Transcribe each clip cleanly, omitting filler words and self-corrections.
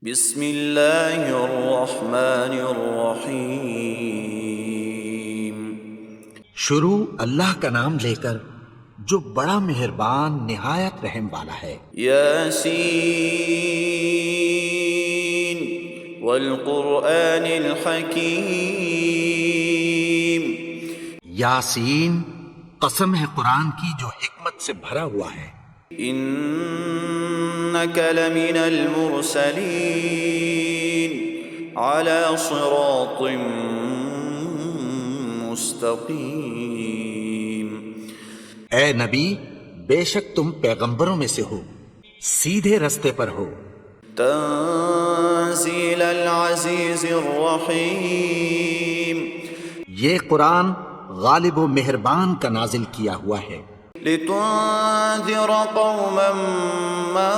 بسم اللہ الرحمن الرحیم۔ شروع اللہ کا نام لے کر جو بڑا مہربان نہایت رحم والا ہے۔ یاسین والقرآن الحکیم۔ یاسین، قسم ہے قرآن کی جو حکمت سے بھرا ہوا ہے۔ انک لمن المرسلین علی صراط مستقیم۔ اے نبی، بے شک تم پیغمبروں میں سے ہو، سیدھے رستے پر ہو۔ تنزیل العزیز الرحیم۔ یہ قرآن غالب و مہربان کا نازل کیا ہوا ہے۔ لتنذر قوما ما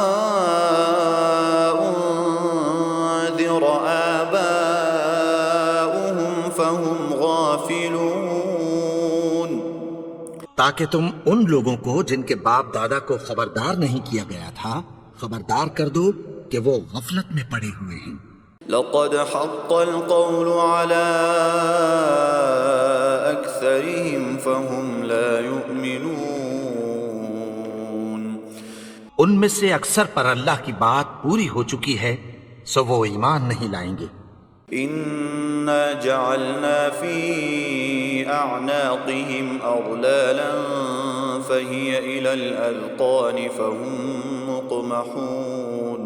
انذر آباؤهم فهم غافلون۔ تاکہ تم ان لوگوں کو جن کے باپ دادا کو خبردار نہیں کیا گیا تھا خبردار کر دو کہ وہ غفلت میں پڑے ہوئے ہیں۔ لقد حق القول على أكثرهم فهم لا يؤمنون۔ ان میں سے اکثر پر اللہ کی بات پوری ہو چکی ہے، سو وہ ایمان نہیں لائیں گے۔ إنا جعلنا في أعناقهم أغلالا فهي إلى الأذقان فهم مقمحون۔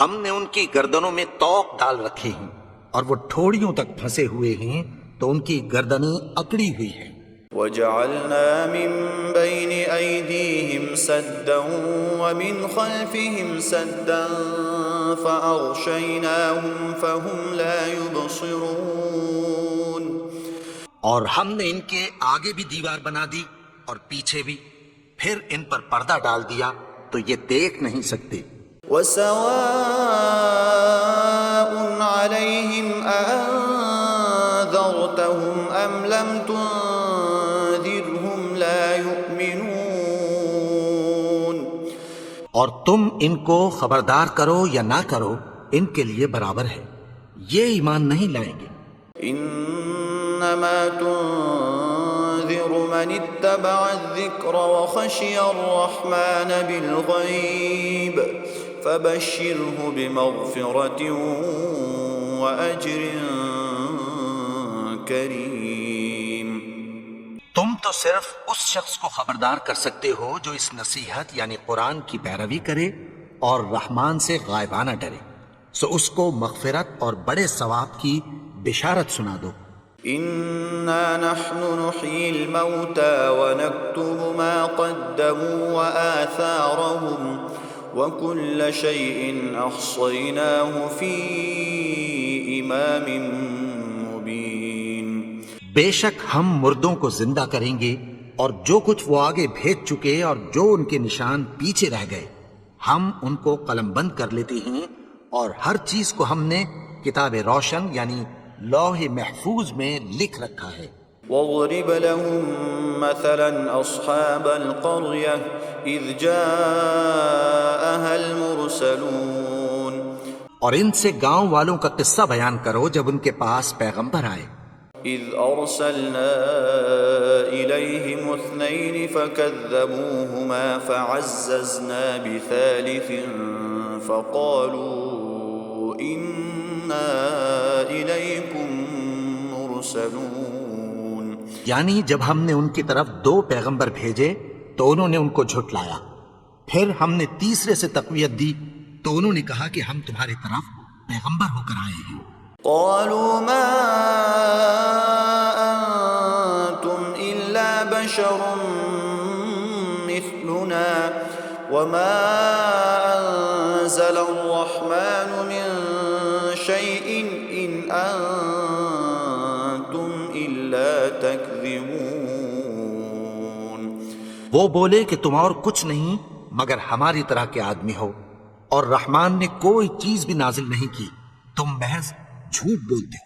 ہم نے ان کی گردنوں میں طوق ڈال رکھے ہیں اور وہ ٹھوڑیوں تک پھنسے ہوئے ہیں تو ان کی گردنیں اکڑی ہوئی ہیں۔ وجعلنا من بين أيديهم سدا ومن خلفهم سدا فأغشيناهم فهم لا يبصرون۔ اور ہم نے ان کے آگے بھی دیوار بنا دی اور پیچھے بھی، پھر ان پر پردہ ڈال دیا تو یہ دیکھ نہیں سکتے۔ وسواء عليهم أأنذرتهم أم لم تنذرهم لا يؤمنون۔ اور تم ان کو خبردار کرو یا نہ کرو، ان کے لیے برابر ہے، یہ ایمان نہیں لائیں گے۔ انما تنذر من اتبع الذکر وخشی الرحمن بالغیب فبشرہ بمغفرۃ واجر کریم۔ تم تو صرف اس شخص کو خبردار کر سکتے ہو جو اس نصیحت یعنی قرآن کی پیروی کرے اور رحمان سے غائبانہ ڈرے، سو اس کو مغفرت اور بڑے ثواب کی بشارت سنا دو۔ انا نحن نحيي الموتى ونكتب ما قدموا وآثارهم وكل شيء احصيناه في امام مبين۔ بے شک ہم مردوں کو زندہ کریں گے اور جو کچھ وہ آگے بھیج چکے اور جو ان کے نشان پیچھے رہ گئے ہم ان کو قلم بند کر لیتے ہیں، اور ہر چیز کو ہم نے کتاب روشن یعنی لوح محفوظ میں لکھ رکھا ہے۔ واضرب لهم مثلا اصحاب القرية اذ جاءها المرسلون۔ اور ان سے گاؤں والوں کا قصہ بیان کرو جب ان کے پاس پیغمبر آئے۔ اذ ارسلنا اليهم اثنين فكذبوهما فعززنا بثالث فقالوا انا اليكم مرسلون۔ یعنی جب ہم نے ان کی طرف 2 پیغمبر بھیجے تو انہوں نے ان کو جھٹلایا، پھر ہم نے تیسرے سے تقویت دی تو انہوں نے کہا کہ ہم تمہاری طرف پیغمبر ہو کر آئے ہیں۔ قالوا ما انتم الا بشر مثلنا وما انزل الرحمن من شيء ان انتم الا تكذبون۔ وہ بولے کہ تم اور کچھ نہیں مگر ہماری طرح کے آدمی ہو، اور رحمان نے کوئی چیز بھی نازل نہیں کی، تم محض جھوٹ بولتے ہو۔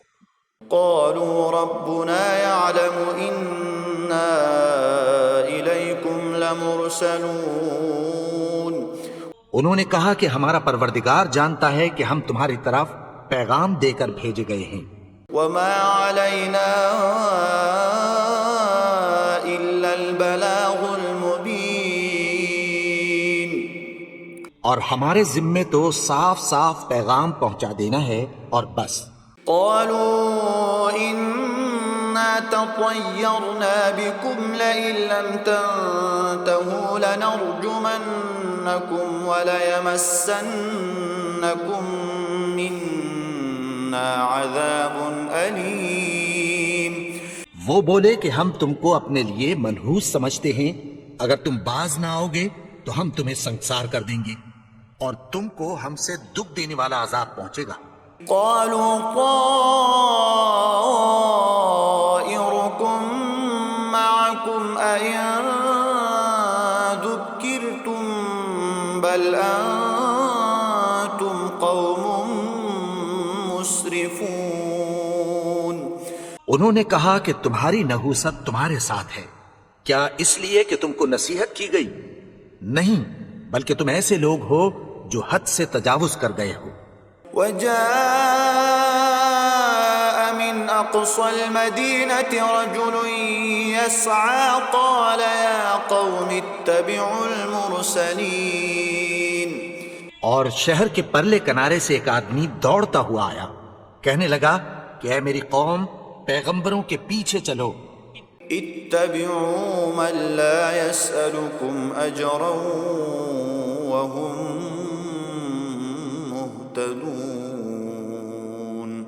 قالوا ربنا يعلم إنا إليكم لمرسلون۔ انہوں نے کہا کہ ہمارا پروردگار جانتا ہے کہ ہم تمہاری طرف پیغام دے کر بھیجے گئے ہیں، وما علينا إلا البلاغ المبين اور ہمارے ذمے تو صاف صاف پیغام پہنچا دینا ہے اور بس۔ قالوا إنا تطيرنا بكم لئن لم تنتهوا لنرجمنكم وليمسنكم منا عذاب أليم۔ وہ بولے کہ ہم تم کو اپنے لیے منحوس سمجھتے ہیں، اگر تم باز نہ آؤ گے تو ہم تمہیں سنسار کر دیں گے اور تم کو ہم سے دکھ دینے والا عذاب پہنچے گا۔ قالوا طائركم معكم أئن ذكرتم بل أنتم قوم مسرفون۔ انہوں نے کہا کہ تمہاری نحوست تمہارے ساتھ ہے، کیا اس لیے کہ تم کو نصیحت کی گئی؟ نہیں، بلکہ تم ایسے لوگ ہو جو حد سے تجاوز کر گئے ہو۔ وجاء من أقصى المدينة رجل يسعى قال يا قوم اتبعوا المرسلين۔ اور شہر کے پرلے کنارے سے ایک آدمی دوڑتا ہوا آیا، کہنے لگا کہ اے میری قوم، پیغمبروں کے پیچھے چلو۔ اتبعوا من لا يسألكم أجرا وهم مهتدون۔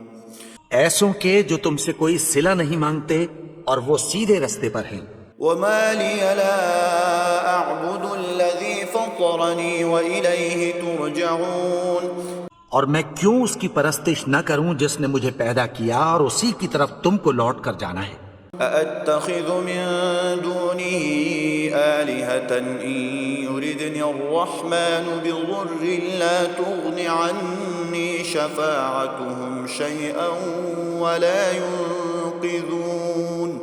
ایسوں کے جو تم سے کوئی صلہ نہیں مانگتے اور وہ سیدھے رستے پر ہیں۔ وما لي لا أعبد الذي فطرني وإليه ترجعون۔ اور میں کیوں اس کی پرستش نہ کروں جس نے مجھے پیدا کیا اور اسی کی طرف تم کو لوٹ کر جانا ہے۔ أأتخذ من دونه آلهة إن يردني الرحمن بضر لا تغن عني شفاعتهم شيئا ولا ينقذون۔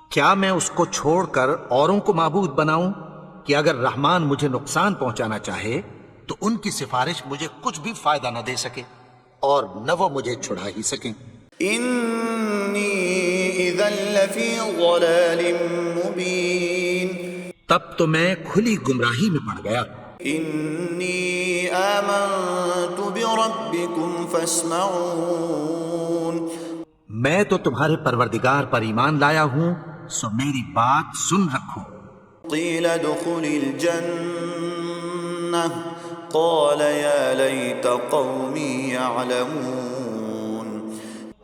کیا میں اس کو چھوڑ کر اوروں کو معبود بناؤں کہ اگر رحمان مجھے نقصان پہنچانا چاہے تو ان کی سفارش مجھے کچھ بھی فائدہ نہ دے سکے اور نہ وہ مجھے چھڑا ہی سکیں۔ إني إذا لفي ضلال مبين۔ تب تو میں کھلی گمراہی میں پڑ گیا۔ إني آمنت بربكم فاسمعون۔ میں تو تمہارے پروردگار پر ایمان لایا ہوں، سو میری بات سن رکھو۔ قيل ادخل الجنة قال يا ليت قومي يعلمون۔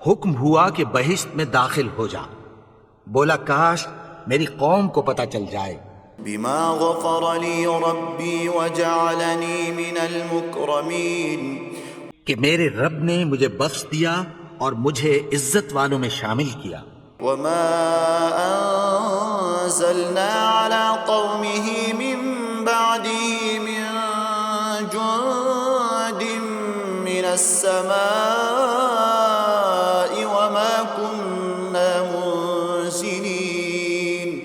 حکم ہوا کہ بہشت میں داخل ہو جا، بولا کاش میری قوم کو پتہ چل جائے۔ بما غفر لي ربي وجعلني من المكرمين۔ کہ میرے رب نے مجھے بخش دیا اور مجھے عزت والوں میں شامل کیا۔ وما أنزلنا على قومه من بعده من جند من السماء وما كنا منزلين۔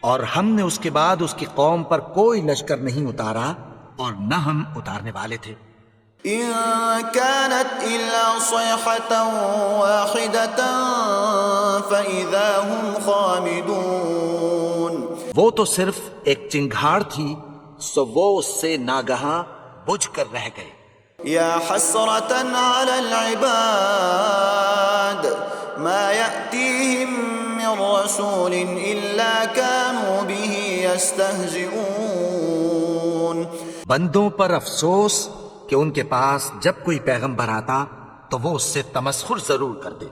اور ہم نے اس کے بعد اس کی قوم پر کوئی لشکر نہیں اتارا اور نہ ہم اتارنے والے تھے۔ إن كانت إلا صيحة واحدة فإذا هم خامدون۔ وہ تو صرف ایک چنگھاڑ تھی، سو وہ اس سے ناگہاں بجھ کر رہ گئے۔ يا حسرة على العباد ما يأتيهم من رسول إلا كانوا به يستهزئون۔ بندوں پر افسوس کہ ان کے پاس جب کوئی پیغمبر آتا تو وہ اس سے تمسخر ضرور کر دے۔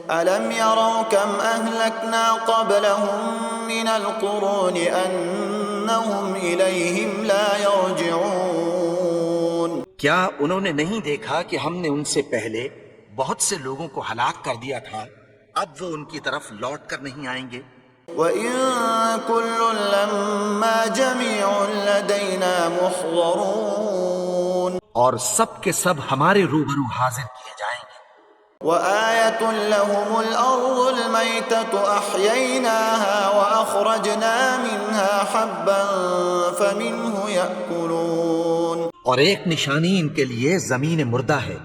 ألم يروا كم أهلكنا قبلهم من القرون أنهم إليهم لا يرجعون۔ کیا انہوں نے نہیں دیکھا کہ ہم نے ان سے پہلے بہت سے لوگوں کو ہلاک کر دیا تھا، اب وہ ان کی طرف لوٹ کر نہیں آئیں گے؟ وَإِن كُلٌّ لَمَّا جَمِيعٌ لَدَيْنَا مُحْضَرُونَ۔ اور سب کے سب ہمارے روبرو حاضر کیے جائیں گے۔ وَآيَةٌ لَهُمُ الْأَرْضُ الْمَيْتَةُ أَحْيَيْنَاهَا وَأَخْرَجْنَا مِنْهَا حَبًّا فَمِنْهُ يَأْكُلُونَ۔ اور ایک نشانی ان کے لیے زمین مردہ ہے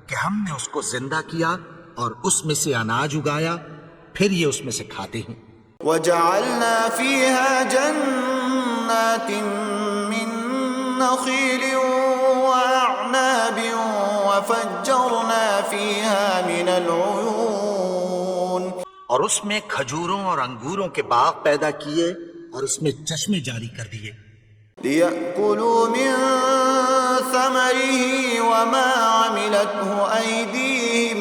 کہ ہم نے اس کو زندہ کیا اور اس میں سے اناج اگایا، پھر یہ اس میں سے کھاتے ہیں۔ وجعلنا فيها جنات من نخيل وأعناب وفجرنا فيها من العيون، اور اس میں کھجوروں اور انگوروں کے باغ پیدا کیے اور اس میں چشمے جاری کر دیے، ليأكلوا من ثمره وما عملته أيديهم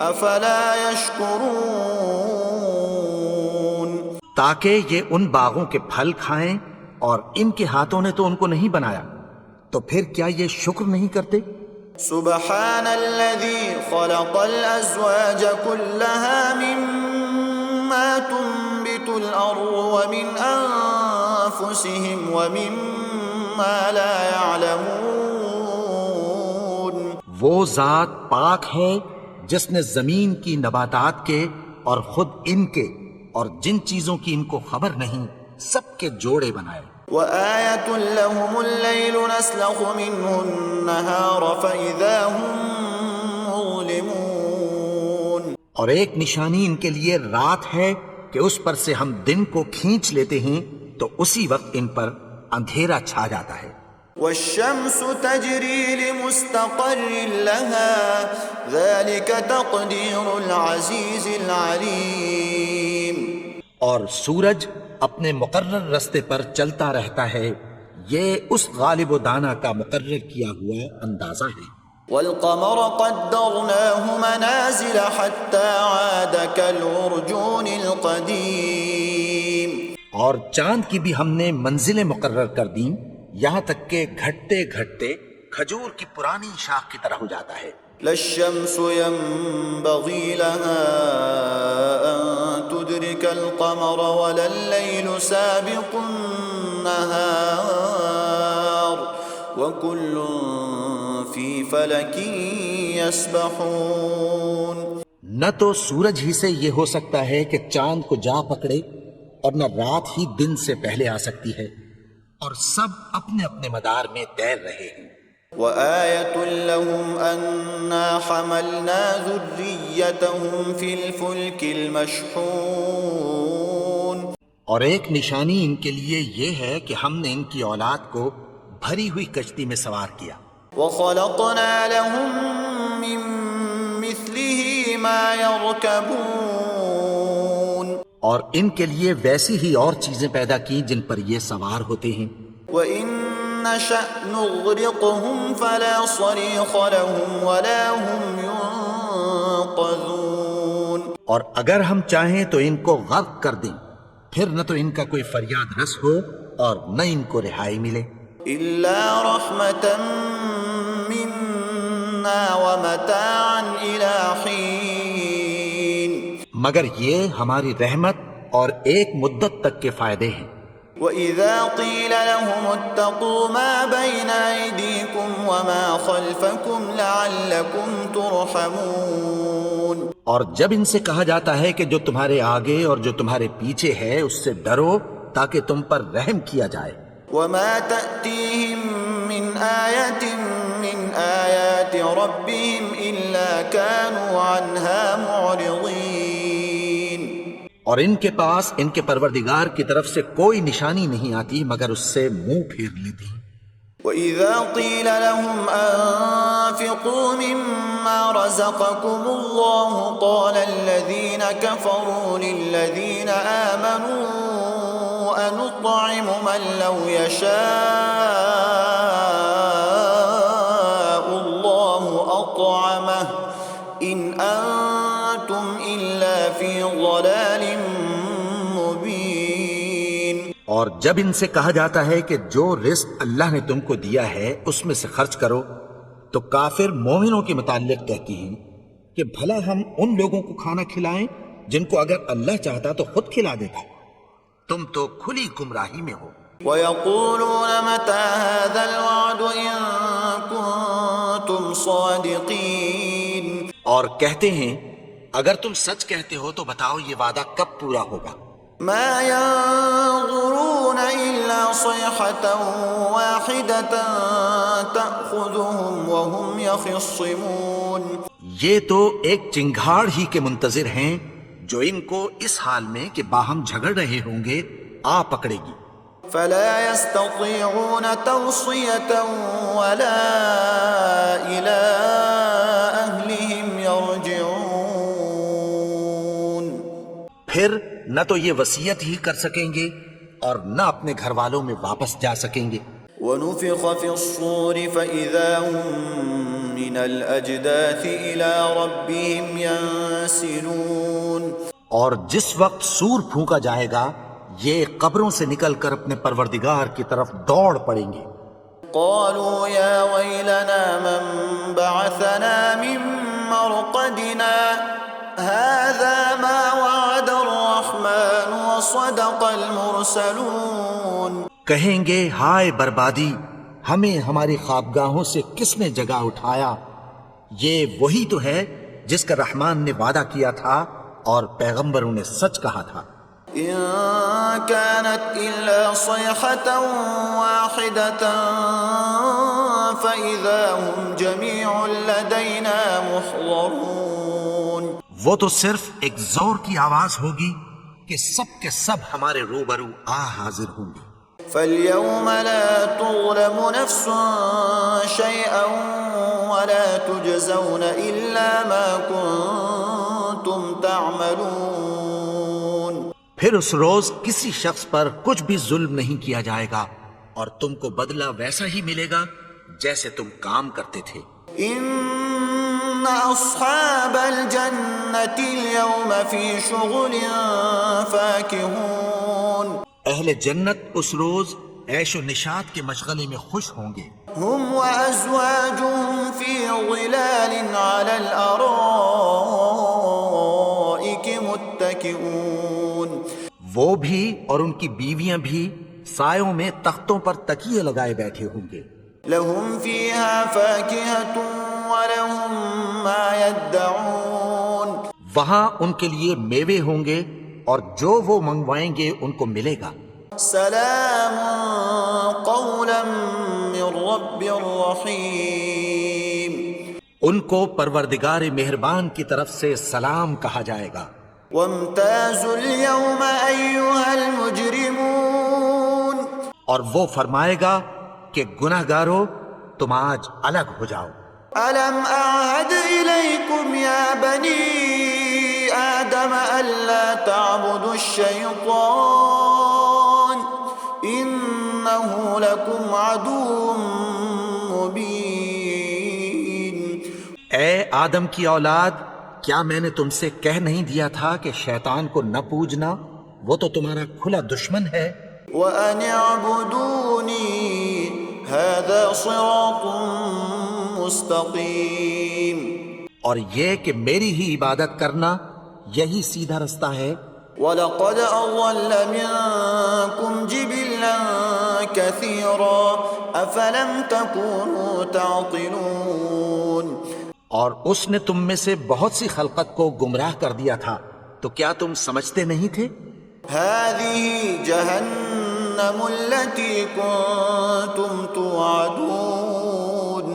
أفلا يشكرون، تاکہ یہ ان باغوں کے پھل کھائیں، اور ان کے ہاتھوں نے تو ان کو نہیں بنایا، تو پھر کیا یہ شکر نہیں کرتے؟ سبحان الذي خلق الأزواج كلها مما تنبت الأرض ومن أنفسهم ومما لا يعلمون، وہ ذات پاک ہے جس نے زمین کی نباتات کے اور خود ان کے اور جن چیزوں کی ان کو خبر نہیں سب کے جوڑے بنائے۔ وآية لهم الليل نسلخ منه النهار فإذا هم مظلمون، اور ایک نشانی ان کے لیے رات ہے کہ اس پر سے ہم دن کو کھینچ لیتے ہیں تو اسی وقت ان پر اندھیرا چھا جاتا ہے۔ والشمس تجري لمستقر لها ذلك تقدير العزيز العليم، اور سورج اپنے مقرر رستے پر چلتا رہتا ہے، یہ اس غالب و دانا کا مقرر کیا ہوا اندازہ ہے۔ والقمر قدرناه منازل حتى عاد كالعرجون القديم، اور چاند کی بھی ہم نے منزلیں مقرر کر دیں یہاں تک کہ گھٹتے گھٹتے کھجور کی پرانی شاخ کی طرح ہو جاتا ہے۔ لا الشمس ينبغي لها أن تدرك القمر ولا الليل سابق النهار وكل في فلك يسبحون، نہ تو سورج ہی سے یہ ہو سکتا ہے کہ چاند کو جا پکڑے، اور نہ رات ہی دن سے پہلے آ سکتی ہے، اور سب اپنے اپنے مدار میں تیر رہے ہیں۔ وآية لهم أنا حملنا ذريتهم في الفلك المشحون، اور ایک نشانی ان کے لیے یہ ہے کہ ہم نے ان کی اولاد کو بھری ہوئی کشتی میں سوار کیا، وخلقنا لهم من مثله ما يركبون، اور ان کے لیے ویسی ہی اور چیزیں پیدا کی جن پر یہ سوار ہوتے ہیں۔ وإن نشأ نغرقهم فلا صريخ لهم ولا هم ينقذون، اور اگر ہم چاہیں تو ان کو غرق کر دیں، پھر نہ تو ان کا کوئی فریاد رس ہو اور نہ ان کو رہائی ملے۔ إلا رحمة منا ومتاعا إلى حين، مگر یہ ہماری رحمت اور ایک مدت تک کے فائدے ہیں۔ وإذا قيل لهم اتقوا ما بين أيديكم وما خلفكم لعلكم ترحمون، اور جب ان سے کہا جاتا ہے کہ جو تمہارے آگے اور جو تمہارے پیچھے ہے اس سے ڈرو تاکہ تم پر رحم کیا جائے۔ وما تأتيهم من آية من آيات ربهم إلا كانوا عنها معرضين، اور ان کے پاس ان کے پروردگار کی طرف سے کوئی نشانی نہیں آتی مگر اس سے منہ پھیر لیتی۔ وإذا قيل لهم أنفقوا مما رزقكم الله قال الذين كفروا للذين آمنوا أنطعم من لو يشاء الله أطعمه إن أنتم إلا في ضلال مبين، اور جب ان سے کہا جاتا ہے کہ جو رزق اللہ نے تم کو دیا ہے اس میں سے خرچ کرو، تو کافر مومنوں کے متعلق کہتی ہیں کہ بھلا ہم ان لوگوں کو کھانا کھلائیں جن کو اگر اللہ چاہتا تو خود کھلا دیتا، تم تو کھلی گمراہی میں ہو۔ ويقولون متى هذا الوعد إن كنتم صادقين، اور کہتے ہیں اگر تم سچ کہتے ہو تو بتاؤ یہ وعدہ کب پورا ہوگا۔ ما ينظرون إلا صيحة واحدة تأخذهم وهم يخصمون. یہ تو ایک چنگھاڑ ہی کے منتظر ہیں جو ان کو اس حال میں کہ باہم جھگڑ رہے ہوں گے آ پکڑے گی. فلا يستطيعون توصية ولا إلى أهلهم يرجعون. پھر نہ تو یہ وصیت ہی کر سکیں گے اور نہ اپنے گھر والوں میں واپس جا سکیں گے. ونفخ في الصور فإذا هم من الأجداث إلى ربهم ينسلون. اور جس وقت سور پھونکا جائے گا یہ قبروں سے نکل کر اپنے پروردگار کی طرف دوڑ پڑیں گے. قالوا يا ويلنا من بعثنا من مرقدنا هذا ما وعد الرحمن وصدق المرسلون. کہیں گے ہائے بربادی، ہمیں ہماری خوابگاہوں سے کس نے جگہ اٹھایا؟ یہ وہی تو ہے جس کا رحمان نے وعدہ کیا تھا اور پیغمبروں نے سچ کہا تھا. إن كانت إلا صيحة واحدة فإذا هم جميع لدينا محضرون. وہ تو صرف ایک زور کی آواز ہوگی کہ سب کے سب ہمارے روبرو حاضر ہوں گے. فاليوم لا تظلم نفس شيئا ولا تجزون إلا ما كنتم تعملون. پھر اس روز کسی شخص پر کچھ بھی ظلم نہیں کیا جائے گا اور تم کو بدلہ ویسا ہی ملے گا جیسے تم کام کرتے تھے. إن أصحاب الجنة اليوم في شغل فاكهون. اہل جنت اس روز عیش و نشاط کے مشغلے میں خوش ہوں گے. هم وأزواجهم في ظلال على الأرائك متكئون. وہ بھی اور ان کی بیویاں بھی سایوں میں تختوں پر تکیے لگائے بیٹھے ہوں گے. لهم فيها فاكهة ولهم ما يدعون. وہاں ان کے لیے میوے ہوں گے اور جو وہ منگوائیں گے ان کو ملے گا. سلام قولا من رب رحیم. ان کو پروردگار مہربان کی طرف سے سلام کہا جائے گا. وامتازوا اليوم أيها المجرمون. اور وہ فرمائے گا کہ گناہگارو تم آج الگ ہو جاؤ. ألم أعهد إليكم يا بني آدم ألا تعبدوا الشيطان إنه لكم عدو مبين. اے آدم کی اولاد، کیا میں نے تم سے کہہ نہیں دیا تھا کہ شیطان کو نہ پوجنا؟ وہ تو تمہارا کھلا دشمن ہے. وَأَنِ اعْبُدُونِي هَذَا صِرَاطٌ مُسْتَقِيمٌ. اور یہ کہ میری ہی عبادت کرنا یہی سیدھا رستہ ہے. وَلَقَدْ أَضَلَّ مِنكُمْ جِبِلًّا كَثِيرًا أَفَلَمْ تَكُونُوا تَعْقِلُونَ. اور اس نے تم میں سے بہت سی خلقت کو گمراہ کر دیا تھا، تو کیا تم سمجھتے نہیں تھے؟ هَذِهِ جَهَنَّمُ الَّتِي كُنتُمْ تُوعَدُونَ.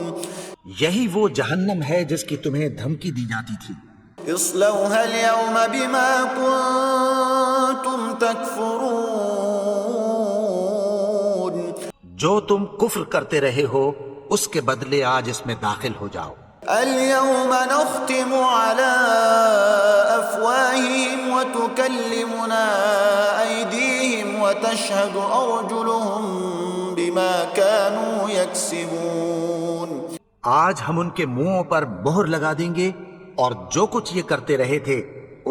یہی وہ جہنم ہے جس کی تمہیں دھمکی دی جاتی تھی. اصلوها اليوم بما كنتم تكفرون. جو تم کفر کرتے رہے ہو اس کے بدلے آج اس میں داخل ہو جاؤ. اليوم نختم على أفواههم وتكلمنا أيديهم وتشهد أرجلهم بما كانوا يكسبون. آج ہم ان کے منہوں پر مہر لگا دیں گے اور جو کچھ یہ کرتے رہے تھے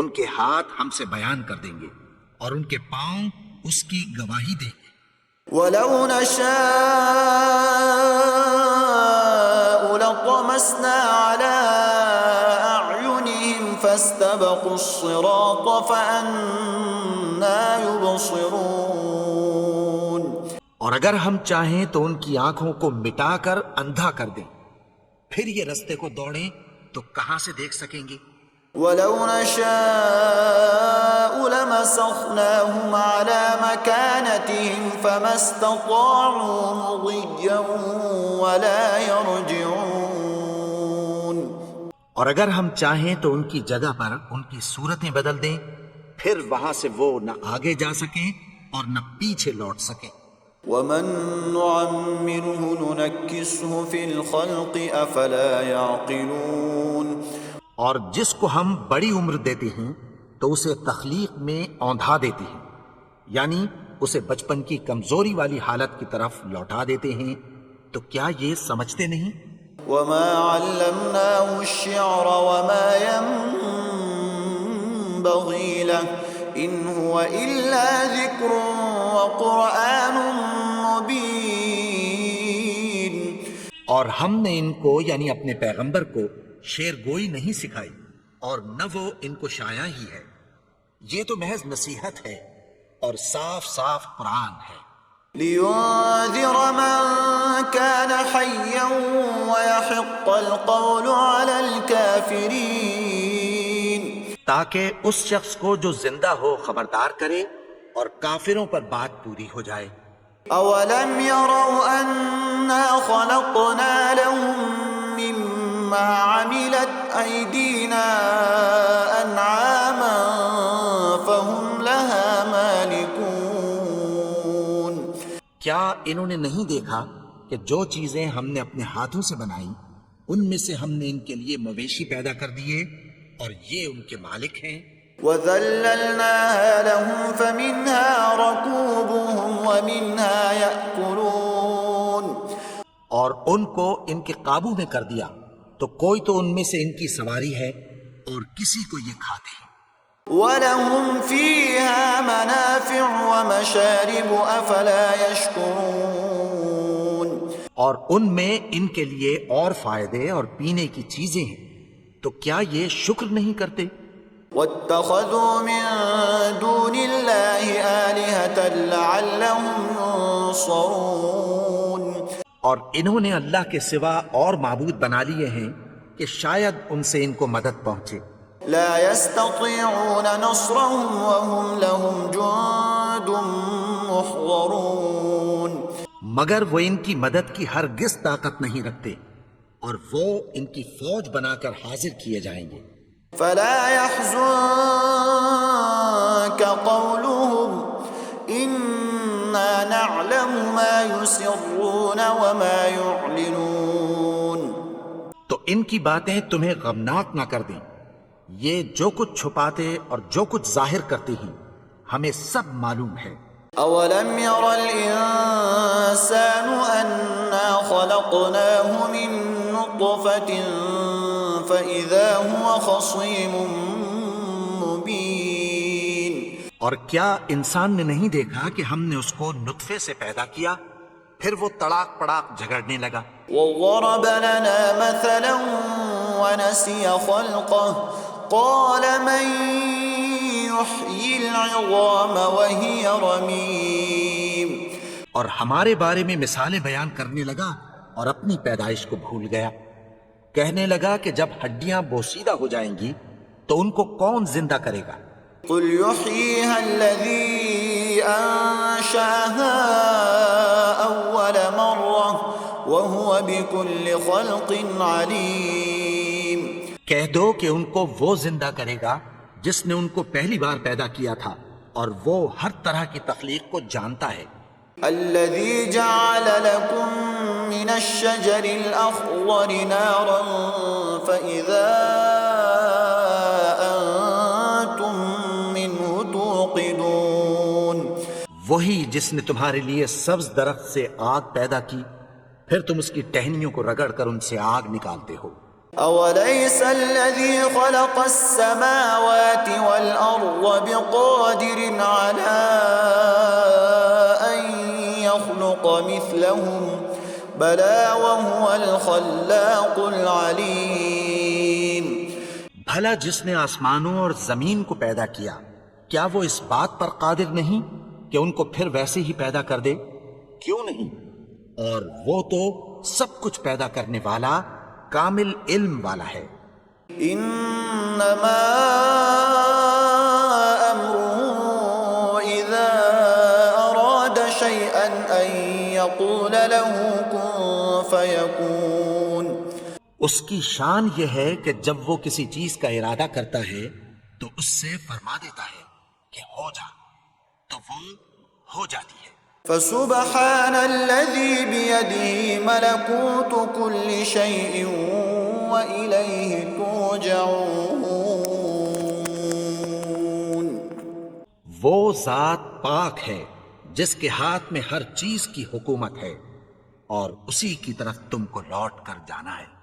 ان کے ہاتھ ہم سے بیان کر دیں گے اور ان کے پاؤں اس کی گواہی دیں گے. وَلَوْ نَشَاءُ لَطَمَسْنَا عَلَىٰ أَعْيُنِهِمْ فَاسْتَبَقُوا الصِّرَاطَ فَأَنَّىٰ يُبْصِرُونَ. اور اگر ہم چاہیں تو ان کی آنکھوں کو مٹا کر اندھا کر دیں، پھر یہ رستے کو دوڑیں تو کہاں سے دیکھ سکیں گے؟ وَلَوْ نَشَاءُ لَمَسَخْنَاهُمْ عَلَى مَكَانَتِهِمْ فَمَا اسْتَطَاعُوا مُضِيًّا وَلَا يَرْجِعُونَ۔ اور اگر ہم چاہیں تو ان کی جگہ پر ان کی صورتیں بدل دیں، پھر وہاں سے وہ نہ آگے جا سکیں اور نہ پیچھے لوٹ سکیں۔ وَمَن نُّعَمِّرْهُ نُنَكِّسْهُ فِي الْخَلْقِ أَفَلَا يَعْقِلُونَ۔ اور جس کو ہم بڑی عمر دیتے ہیں تو اسے تخلیق میں اوندھا دیتے ہیں، یعنی اسے بچپن کی کمزوری والی حالت کی طرف لوٹا دیتے ہیں، تو کیا یہ سمجھتے نہیں؟ وَمَا عَلَّمْنَاهُ الشِّعْرَ وَمَا يَنبَغِي لَهُ إِنْ هُوَ إِلَّا ذِكْرٌ وَقُرْآنٌ مُبِينٌ۔ اور ہم نے ان کو یعنی اپنے پیغمبر کو شعر گوئی نہیں سکھائی، اور نہ وہ ان کو شاعر ہی ہے، یہ تو محض نصیحت ہے اور صاف صاف قرآن ہے۔ لِيُنذِرَ مَن كَانَ حَيًّا وَيَحِقَّ الْقَوْلُ عَلَى الْكَافِرِينَ، تاکہ اس شخص کو جو زندہ ہو خبردار کرے اور کافروں پر بات پوری ہو جائے۔ أَوَلَمْ يَرَوْا أَنَّا خَلَقْنَا لَهُم مِّمَّا عَمِلَتْ أَيْدِينَا أَنْعَامًا فَهُمْ لَهَا مَالِكُونَ۔ کیا انہوں نے نہیں دیکھا کہ جو چیزیں ہم نے اپنے ہاتھوں سے بنائی ان میں سے ہم نے ان کے لیے مویشی پیدا کر دیے اور یہ ان کے مالک ہیں۔ وَذَلَّلْنَاهَا لَهُمْ فَمِنْهَا رَكُوبُهُمْ وَمِنْهَا يَأْكُلُونَ۔ اور ان کو ان کے قابو میں کر دیا تو کوئی تو ان میں سے ان کی سواری ہے اور کسی کو یہ کھاتے ہیں۔ وَلَهُمْ فِيهَا مَنَافِعُ وَمَشَارِبُ أَفَلَا يَشْكُرُونَ۔ اور ان میں ان کے لیے اور فائدے اور پینے کی چیزیں ہیں، تو کیا یہ شکر نہیں کرتے؟ وَاتَّخَذُوا مِن دُونِ اللَّهِ آلِهَةً لَعَلَّهُمْ يُنصَرُونَ۔ اور انہوں نے اللہ کے سوا اور معبود بنا لیے ہیں کہ شاید ان سے ان کو مدد پہنچے۔ لَا يَسْتَطِيعُونَ نَصْرَهُمْ وَهُمْ لَهُمْ جُندٌ مُحْضَرُونَ۔ مگر وہ ان کی مدد کی ہرگز طاقت نہیں رکھتے اور وہ ان کی فوج بنا کر حاضر کیے جائیں گے۔ فَلَا يَحْزُنكَ قَوْلُهُمْ إِنَّا نَعْلَمُ مَا يُسِرُّونَ وَمَا يُعْلِنُونَ۔ تو ان کی باتیں تمہیں غمناک نہ کر دیں، یہ جو کچھ چھپاتے اور جو کچھ ظاہر کرتے ہیں ہمیں سب معلوم ہے۔ أَوَلَمْ يَرَ الْإِنسَانُ أَنَّا خَلَقْنَاهُ مِن نُّطْفَةٍ فَإِذَا هُوَ خَصِيمٌ مُّبِينٌ۔ اور کیا انسان نے نہیں دیکھا کہ ہم نے اس کو نطفے سے پیدا کیا، پھر وہ تڑاک پڑاک جھگڑنے لگا۔ وَضَرَبَ لَنَا مَثَلًا وَنَسِيَ خَلْقَهُ قَالَ مَن يُحْيِي الْعِظَامَ وَهِيَ رَمِيمٌ۔ اور ہمارے بارے میں مثالیں بیان کرنے لگا اور اپنی پیدائش کو بھول گیا، کہنے لگا کہ جب ہڈیاں بوسیدہ ہو جائیں گی تو ان کو کون زندہ کرے گا؟ قُلْ يُحْيِيهَا الَّذِي أَنشَأَهَا أَوَّلَ مَرَّةٍ وَهُوَ بِكُلِّ خَلْقٍ عَلِيمٌ۔ کہہ دو کہ ان کو وہ زندہ کرے گا جس نے ان کو پہلی بار پیدا کیا تھا، اور وہ ہر طرح کی تخلیق کو جانتا ہے۔ الَّذِي جَعَلَ لَكُم مِّنَ الشَّجَرِ الْأَخْضَرِ نَارًا فَإِذَا أَنتُم مِّنْهُ تُوقِدُونَ۔ وہی جس نے تمہارے لیے سبز درخت سے آگ پیدا کی، پھر تم اس کی ٹہنیوں کو رگڑ کر ان سے آگ نکالتے ہو۔ أَوَلَيْسَ الَّذِي خَلَقَ السَّمَاوَاتِ وَالْأَرْضَ بِقَادِرٍ عَلَىٰ أَن يَخْلُقَ مِثْلَهُم بَلَىٰ وَهُوَ الْخَلَّاقُ الْعَلِيمُ۔ بھلا جس نے آسمانوں اور زمین کو پیدا کیا، کیا وہ اس بات پر قادر نہیں کہ ان کو پھر ویسے ہی پیدا کر دے؟ کیوں نہیں؟ اور وہ تو سب کچھ پیدا کرنے والا کامل علم والا ہے۔ انما امره اذا اراد شيئا ان يقول له كن فيكون. اس کی شان یہ ہے کہ جب وہ کسی چیز کا ارادہ کرتا ہے تو اس سے فرما دیتا ہے کہ ہو جا، تو وہ ہو جاتی ہے. فسبحان الذي بيده ملكوت كل شيء وإليه ترجعون. وہ ذات پاک ہے جس کے ہاتھ میں ہر چیز کی حکومت ہے اور اسی کی طرف تم کو لوٹ کر جانا ہے.